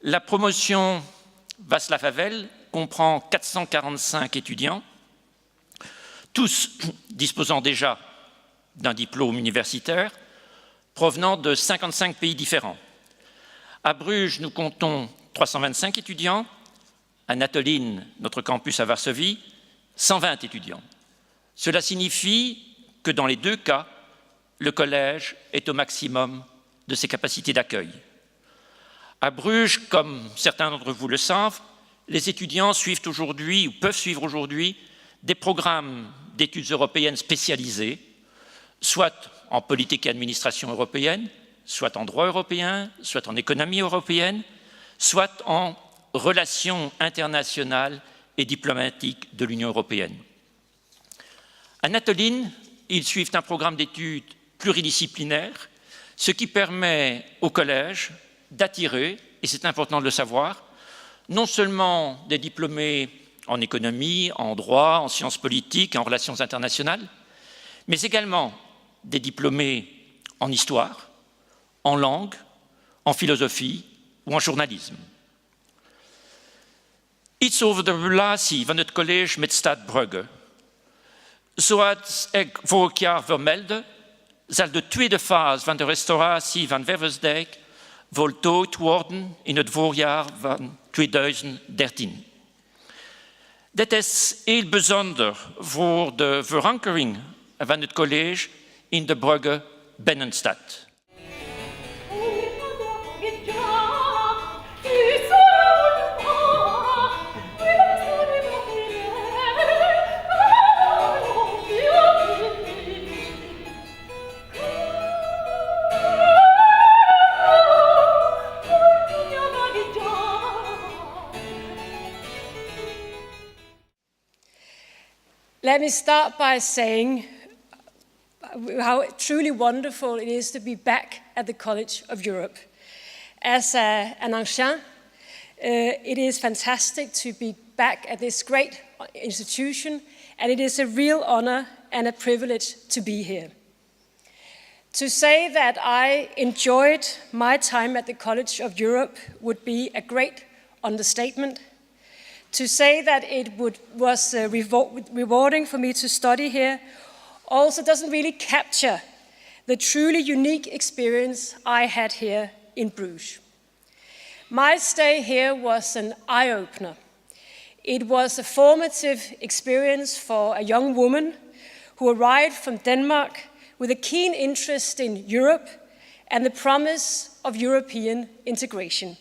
La promotion Václav Havel comprend 445 étudiants, tous disposant déjà d'un diplôme universitaire, provenant de 55 pays différents. À Bruges, nous comptons 325 étudiants, à Natolin, notre campus à Varsovie, 120 étudiants. Cela signifie que dans les deux cas, le collège est au maximum de ses capacités d'accueil. À Bruges, comme certains d'entre vous le savent, les étudiants suivent aujourd'hui ou peuvent suivre aujourd'hui des programmes d'études européennes spécialisés, soit en politique et administration européenne, soit en droit européen, soit en économie européenne, soit en relations internationales et diplomatiques de l'Union européenne. À Natolin, ils suivent un programme d'études pluridisciplinaire, ce qui permet au collège d'attirer, et c'est important de le savoir, non seulement des diplômés en économie, en droit, en sciences politiques, en relations internationales, mais également des diplômés en histoire, en langue, en philosophie ou en journalisme. Iets over de relatie van het college met Stad Brugge. Zoals ik vorig jaar vermeldde, zal de tweede fase van de restauratie van Werversdijk voltooid worden in het voorjaar van 2013. Dit is heel bijzonder voor de verankering van het college in de Brugge binnenstad. Let me start by saying how truly wonderful it is to be back at the College of Europe. As an ancien, it is fantastic to be back at this great institution, and it is a real honor and a privilege to be here. To say that I enjoyed my time at the College of Europe would be a great understatement. To say that it was rewarding for me to study here also doesn't really capture the truly unique experience I had here in Bruges. My stay here was an eye-opener. It was a formative experience for a young woman who arrived from Denmark with a keen interest in Europe and the promise of European integration.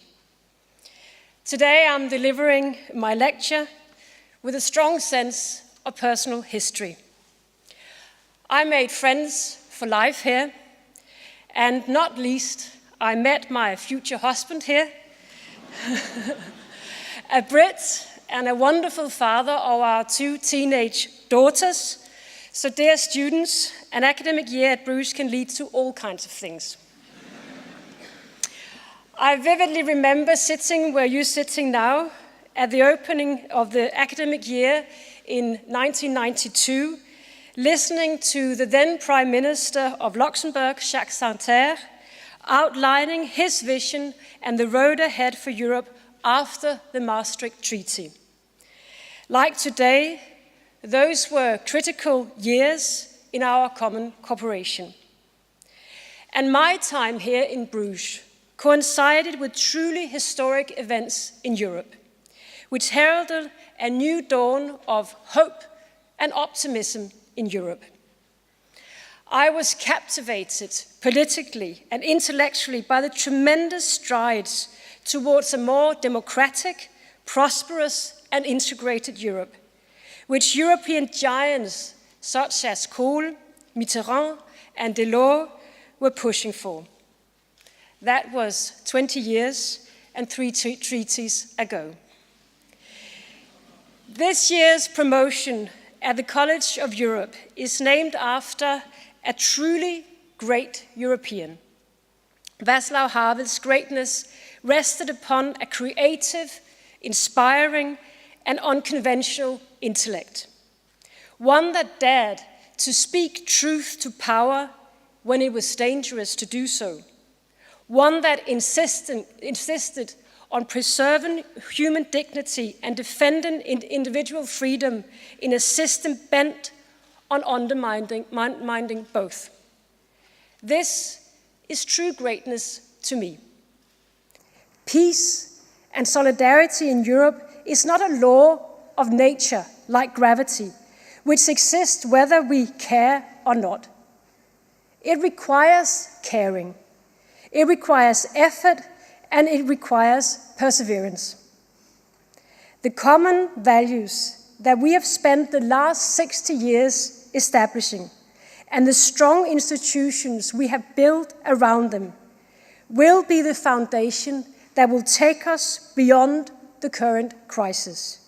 Today I'm delivering my lecture with a strong sense of personal history. I made friends for life here, and not least, I met my future husband here, a Brit and a wonderful father of our two teenage daughters. So dear students, an academic year at Bruges can lead to all kinds of things. I vividly remember sitting where you're sitting now at the opening of the academic year in 1992, listening to the then Prime Minister of Luxembourg, Jacques Santer, outlining his vision and the road ahead for Europe after the Maastricht Treaty. Like today, those were critical years in our common cooperation. And my time here in Bruges coincided with truly historic events in Europe, which heralded a new dawn of hope and optimism in Europe. I was captivated politically and intellectually by the tremendous strides towards a more democratic, prosperous, and integrated Europe, which European giants such as Kohl, Mitterrand, and Delors were pushing for. That was 20 years and 3 treaties ago. This year's promotion at the College of Europe is named after a truly great European. Václav Havel's greatness rested upon a creative, inspiring, and unconventional intellect. One that dared to speak truth to power when it was dangerous to do so. One that insisted on preserving human dignity and defending individual freedom in a system bent on undermining both. This is true greatness to me. Peace and solidarity in Europe is not a law of nature like gravity, which exists whether we care or not. It requires caring. It requires effort, and it requires perseverance. The common values that we have spent the last 60 years establishing, and the strong institutions we have built around them, will be the foundation that will take us beyond the current crisis.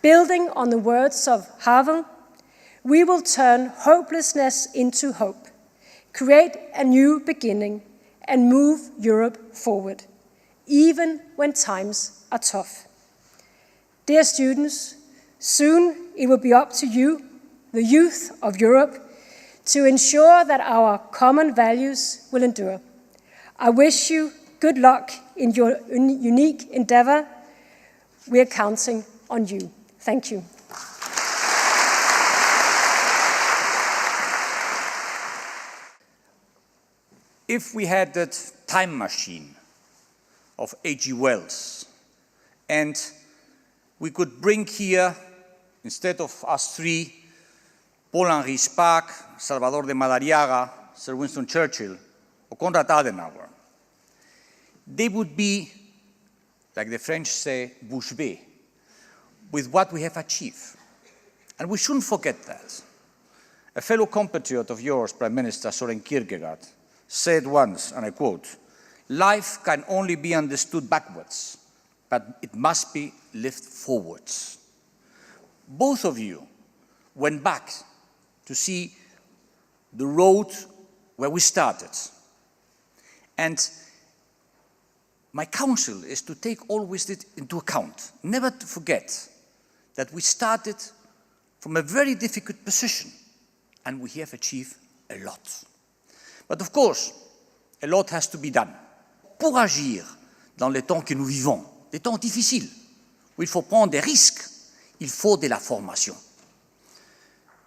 Building on the words of Havel, we will turn hopelessness into hope, create a new beginning, and move Europe forward, even when times are tough. Dear students, soon it will be up to you, the youth of Europe, to ensure that our common values will endure. I wish you good luck in your unique endeavor. We are counting on you. Thank you. If we had that time machine of H.G. Wells, and we could bring here, instead of us three, Paul-Henri Spaak, Salvador de Madariaga, Sir Winston Churchill, or Konrad Adenauer, they would be, like the French say, bouche bée, with what we have achieved. And we shouldn't forget that. A fellow compatriot of yours, Prime Minister Søren Kierkegaard, said once, and I quote, "Life can only be understood backwards, but it must be lived forwards." Both of you went back to see the road where we started. And my counsel is to take always this into account, never to forget that we started from a very difficult position, and we have achieved a lot. But of course, a lot has to be done. Pour agir dans les temps que nous vivons, des temps difficiles, où il faut prendre des risques, il faut de la formation.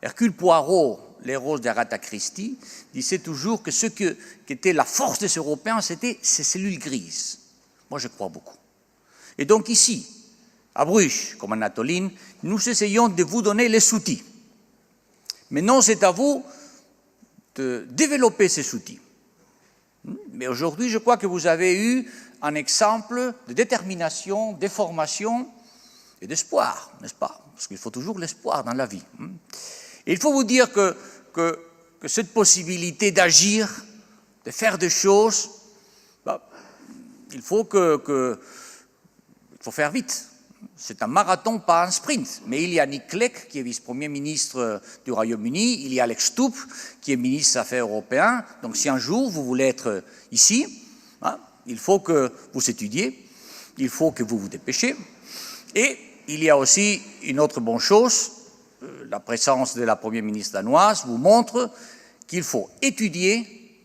Hercule Poirot, l'héros d'Agatha Christie, disait toujours que ce qui était la force des Européens, c'était ces cellules grises. Moi, je crois beaucoup. Et donc ici, à Bruges, comme en Atoline, nous essayons de vous donner les outils. Maintenant, c'est à vous de développer ces outils. Mais aujourd'hui, je crois que vous avez eu un exemple de détermination, de formation et d'espoir, n'est-ce pas? Parce qu'il faut toujours l'espoir dans la vie. Et il faut vous dire que cette possibilité d'agir, de faire des choses, il faut faire vite. C'est un marathon, pas un sprint. Mais il y a Nick Clegg, qui est vice-premier ministre du Royaume-Uni, il y a Alex Stubb, qui est ministre des Affaires européennes. Donc si un jour vous voulez être ici, il faut que vous étudiez, il faut que vous vous dépêchez. Et il y a aussi une autre bonne chose, la présence de la Première ministre danoise vous montre qu'il faut étudier,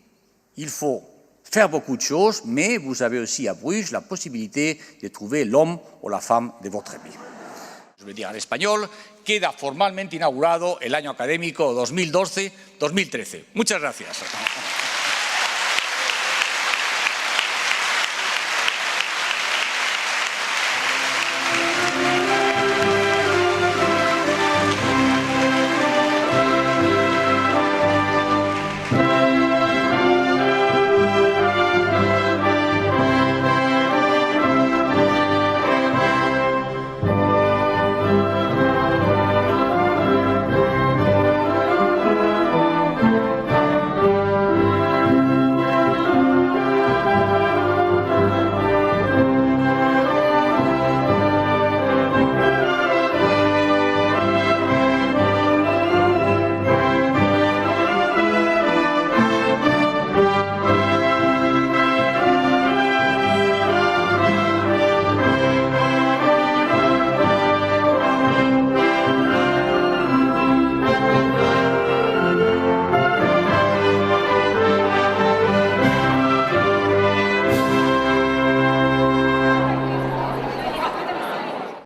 il faut faire beaucoup de choses, mais vous avez aussi à Bruges la possibilité de trouver l'homme o la femme de votre vie. Je vais dire en español, queda formalmente inaugurado el año académico 2012-2013. Muchas gracias.